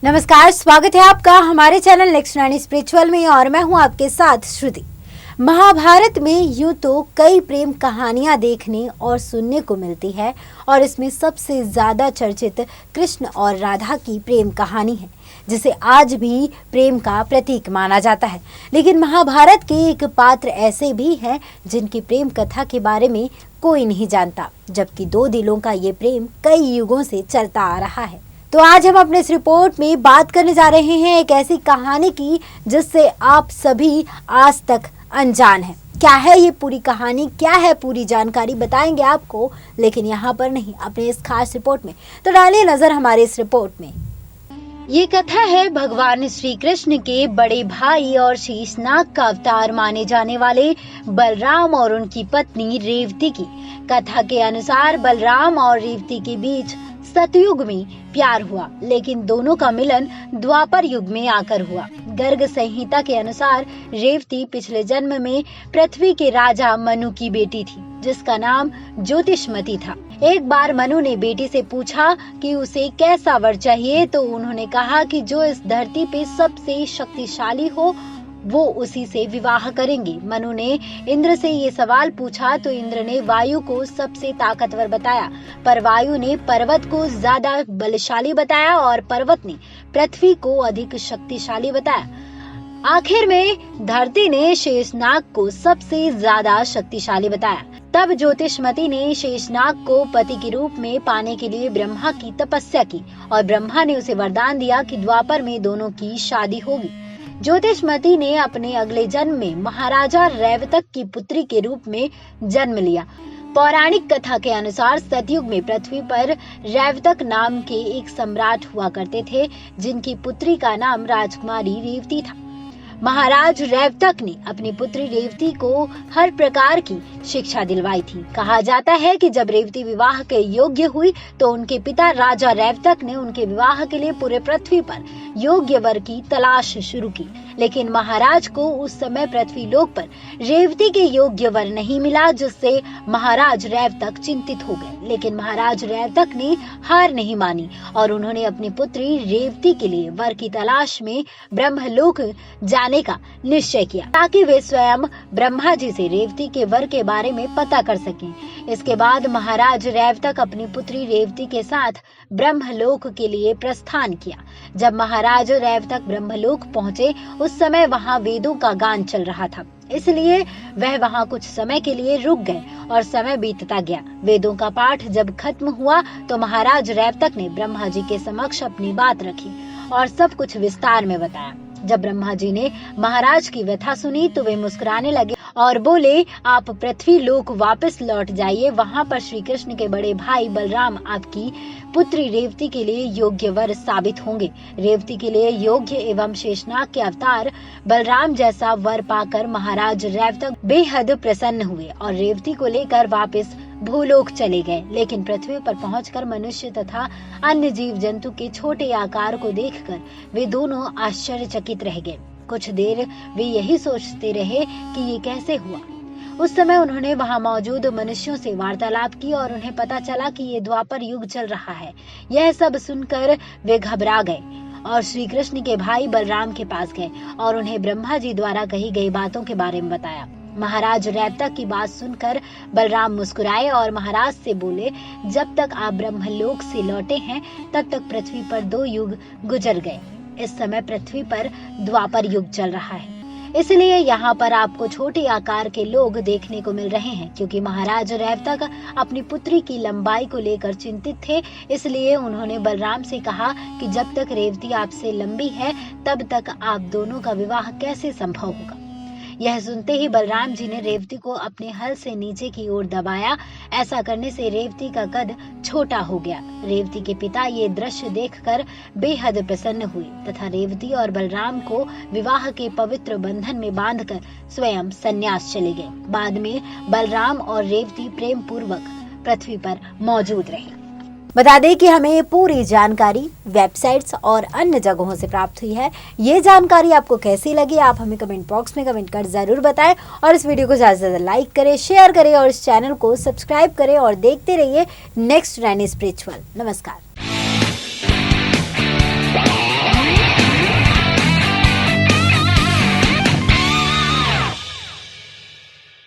नमस्कार, स्वागत है आपका हमारे चैनल नेक्स्ट रानी स्पिरिचुअल में और मैं हूं आपके साथ श्रुति। महाभारत में यूं तो कई प्रेम कहानियां देखने और सुनने को मिलती है और इसमें सबसे ज्यादा चर्चित कृष्ण और राधा की प्रेम कहानी है, जिसे आज भी प्रेम का प्रतीक माना जाता है। लेकिन महाभारत के एक पात्र ऐसे भी हैं जिनकी प्रेम कथा के बारे में कोई नहीं जानता, जबकि दो दिलों का ये प्रेम कई युगों से चलता आ रहा है। तो आज हम अपने इस रिपोर्ट में बात करने जा रहे हैं एक ऐसी कहानी की जिससे आप सभी आज तक अनजान हैं। क्या है ये पूरी कहानी, क्या है पूरी जानकारी बताएंगे आपको, लेकिन यहाँ पर नहीं, अपने इस खास रिपोर्ट में। तो डालिए नजर हमारे इस रिपोर्ट में। ये कथा है भगवान श्री कृष्ण के बड़े भाई और शेषनाग का अवतार माने जाने वाले बलराम और उनकी पत्नी रेवती की। कथा के अनुसार बलराम और रेवती के बीच सतयुग में प्यार हुआ, लेकिन दोनों का मिलन द्वापर युग में आकर हुआ। गर्ग संहिता के अनुसार रेवती पिछले जन्म में पृथ्वी के राजा मनु की बेटी थी, जिसका नाम ज्योतिषमती था। एक बार मनु ने बेटी से पूछा कि उसे कैसा वर चाहिए, तो उन्होंने कहा कि जो इस धरती पे सबसे शक्तिशाली हो वो उसी से विवाह करेंगे। मनु ने इंद्र से ये सवाल पूछा तो इंद्र ने वायु को सबसे ताकतवर बताया, पर वायु ने पर्वत को ज्यादा बलशाली बताया और पर्वत ने पृथ्वी को अधिक शक्तिशाली बताया। आखिर में धरती ने शेषनाग को सबसे ज्यादा शक्तिशाली बताया। तब ज्योतिषमती ने शेषनाग को पति के रूप में पाने के लिए ब्रह्मा की तपस्या की और ब्रह्मा ने उसे वरदान दिया कि द्वापर में दोनों की शादी होगी। ज्योतिषमती ने अपने अगले जन्म में महाराजा रैवतक की पुत्री के रूप में जन्म लिया। पौराणिक कथा के अनुसार सतयुग में पृथ्वी पर रैवतक नाम के एक सम्राट हुआ करते थे, जिनकी पुत्री का नाम राजकुमारी रेवती था। महाराज रैवतक ने अपनी पुत्री रेवती को हर प्रकार की शिक्षा दिलवाई थी। कहा जाता है कि जब रेवती विवाह के योग्य हुई तो उनके पिता राजा रैवतक ने उनके विवाह के लिए पूरे पृथ्वी पर योग्य वर की तलाश शुरू की, लेकिन महाराज को उस समय पृथ्वी लोक पर रेवती के योग्य वर नहीं मिला, जिससे महाराज रैवतक चिंतित हो गए। लेकिन महाराज रैवतक ने हार नहीं मानी और उन्होंने अपनी पुत्री रेवती के लिए वर की तलाश में ब्रह्मलोक जाने का निश्चय किया, ताकि वे स्वयं ब्रह्मा जी से रेवती के वर के बारे में पता कर सकें। इसके बाद महाराज रैवतक अपनी पुत्री रेवती के साथ ब्रह्मलोक के लिए प्रस्थान किया। जब महाराज रैवतक ब्रह्मलोक पहुँचे उस समय वहाँ वेदों का गान चल रहा था, इसलिए वह वहाँ कुछ समय के लिए रुक गए और समय बीतता गया। वेदों का पाठ जब खत्म हुआ तो महाराज रैवतक ने ब्रह्मा जी के समक्ष अपनी बात रखी और सब कुछ विस्तार में बताया। जब ब्रह्मा जी ने महाराज की व्यथा सुनी तो वे मुस्कुराने लगे और बोले, आप पृथ्वी लोक वापस लौट जाइए, वहाँ पर श्री कृष्ण के बड़े भाई बलराम आपकी पुत्री रेवती के लिए योग्य वर साबित होंगे। रेवती के लिए योग्य एवं शेषनाग के अवतार बलराम जैसा वर पाकर महाराज रैवतक बेहद प्रसन्न हुए और रेवती को लेकर वापस भूलोक चले गए। लेकिन पृथ्वी पर पहुंचकर मनुष्य तथा अन्य जीव जंतु के छोटे आकार को देखकर वे दोनों आश्चर्यचकित रह गए। कुछ देर वे यही सोचते रहे कि ये कैसे हुआ। उस समय उन्होंने वहां मौजूद मनुष्यों से वार्तालाप की और उन्हें पता चला कि ये द्वापर युग चल रहा है। यह सब सुनकर वे घबरा गए और श्री कृष्ण के भाई बलराम के पास गए और उन्हें ब्रह्मा जी द्वारा कही गई बातों के बारे में बताया। महाराज रैवतक की बात सुनकर बलराम मुस्कुराए और महाराज से बोले, जब तक आप ब्रह्मलोक से लौटे हैं तब तक पृथ्वी पर 2 युग गुजर गए। इस समय पृथ्वी पर द्वापर युग चल रहा है, इसलिए यहाँ पर आपको छोटे आकार के लोग देखने को मिल रहे हैं। क्योंकि महाराज रैवतक अपनी पुत्री की लंबाई को लेकर चिंतित थे, इसलिए उन्होंने बलराम से कहा कि जब तक रेवती आपसे लंबी है तब तक आप दोनों का विवाह कैसे संभव होगा। यह सुनते ही बलराम जी ने रेवती को अपने हल से नीचे की ओर दबाया। ऐसा करने से रेवती का कद छोटा हो गया। रेवती के पिता ये दृश्य देखकर बेहद प्रसन्न हुए तथा रेवती और बलराम को विवाह के पवित्र बंधन में बांधकर स्वयं संन्यास चले गए। बाद में बलराम और रेवती प्रेम पूर्वक पृथ्वी पर मौजूद रहे। बता दें कि हमें ये पूरी जानकारी वेबसाइट्स और अन्य जगहों से प्राप्त हुई है। ये जानकारी आपको कैसी लगी आप हमें कमेंट बॉक्स में कमेंट कर जरूर बताएं और इस वीडियो को ज़्यादा से ज़्यादा लाइक करें, शेयर करें और इस चैनल को सब्सक्राइब करें और देखते रहिए नेक्स्ट रानी स्पिरिचुअल। नमस्कार।